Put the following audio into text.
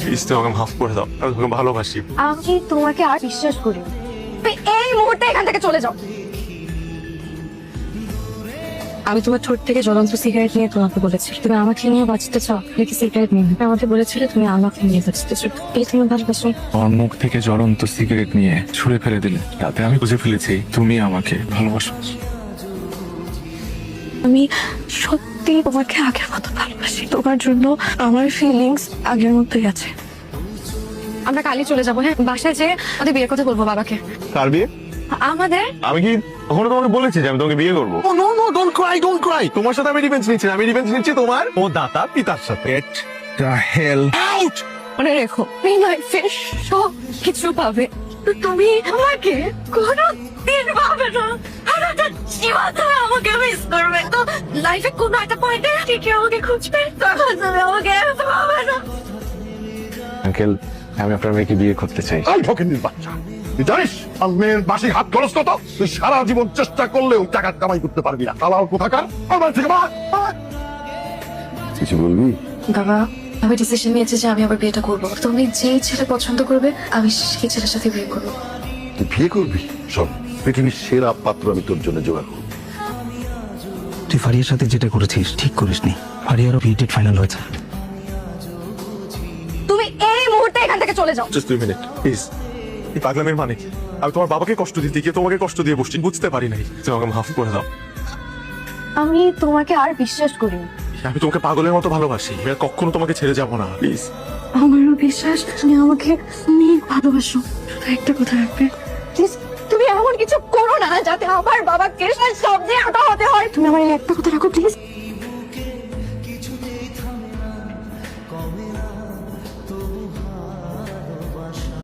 Please তুমি আমাকে মাফ করে দাও, আমি তোমাকে ভালোবাসি। আমি তোমাকে আর বিশ্বাস করি না। তুমি এই মুহূর্তে এখান থেকে চলে যাও। আমি তোমার ঠোঁট থেকে জ্বলন্ত সিগারেট নিয়ে তোমাকে বলেছি তুমি আমাকে নিয়ে বাঁচতে চাও নাকি সিগারেট নিয়ে? তুমি আমাকে বলেছিলে তুমি আমাকে নিয়ে বাঁচতে চাও। এই তুমি ভালোবাসো। আমার মুখ থেকে জ্বলন্ত সিগারেট নিয়ে ছুঁড়ে ফেলে দিলে, তাতে আমি বুঝে ফেলেছি তুমি আমাকে ভালোবাসো। আমি সত্যি তোমাকে আগের মতো ভালোবাসি। তোমার জন্য আমার ফিলিংস আগের মতোই আছে। আমরা কালই চলে যাবো, হ্যাঁ? বাসায় যেয়ে আমাদের বিয়ের কথা বলবো বাবাকে। কার বিয়ে? আমাদের। আমি কি কখনো তোমাকে বলেছি যে আমি তোমাকে বিয়ে করবো? No no, don't cry, don't cry. তোমার সাথে আমি রিভেঞ্জ নিচ্ছি না, আমি রিভেঞ্জ নিচ্ছি তোমার ও দাতা পিতার সাথে। Get the hell out. মনে রেখো এই লাইফে সব কিছু পাবে, তো তুমি আমাকে কোনো দিন পাবে না। সারাটা জীবন তুমি আমাকে মিস করবে। তো লাইফে কোনো একটা পয়েন্টে ঠিকই আমাকে খুঁজবে, তখন তুমি আমাকে পাবে না। আঙ্কেল, আমি আপনার মেয়েকে বিয়ে করতে চাই। আই ফকিন্নির বাচ্চা, তুই জানিস আমার মেয়ের বাসি হাত খরচ কত? তুই সারা জীবন চেষ্টা করলেও টাকা কামাই করতে পারবি না। তালাও কোথাকার, আমার থেকে ভাগ। কিছু বলবি? বাবা, আমি ডিসিশন নিয়েছি যে আমি আবার বিয়েটা করবো। তুমি যেই ছেলে পছন্দ করবে আমি সেই ছেলের সাথে বিয়ে করবো। তুই বিয়ে করবি? শোন, পৃথিবীর সেরা পাত্র আমি তোর জন্য জোগাড় করবো। তুই ফারিয়ার সাথে যেটা করেছিস ঠিক করিসনি। ফারিয়ারও বিয়ে ফাইনাল হয়েছে। তুমি এই মুহূর্তে এখান থেকে চলে যাও। Just 2 minute please. এই পাগলামের মানে কি? আমি তোমার বাবাকে কষ্ট দিতে গিয়ে তোমাকে কষ্ট দিয়ে বসছি, বুঝতে পারি নাই। তুমি আমাকে মাফ করে দাও। আমি তোমাকে আর বিশ্বাস করি না। আমি তোমাকে পাগলের মতো ভালোবাসি, আমি আর কখনো তোমাকে ছেড়ে যাবো না। প্লিজ। আমারও বিশ্বাস তুমি আমাকে অনেক ভালোবাসো। তো একটা কথা রাখবে প্লিজ, তুমি এমন কিছু করো না যাতে আমার বাবাকে সব দিয়ে আটা হতে হয়। তুমি আমার এই একটা কথা রাখো প্লিজ।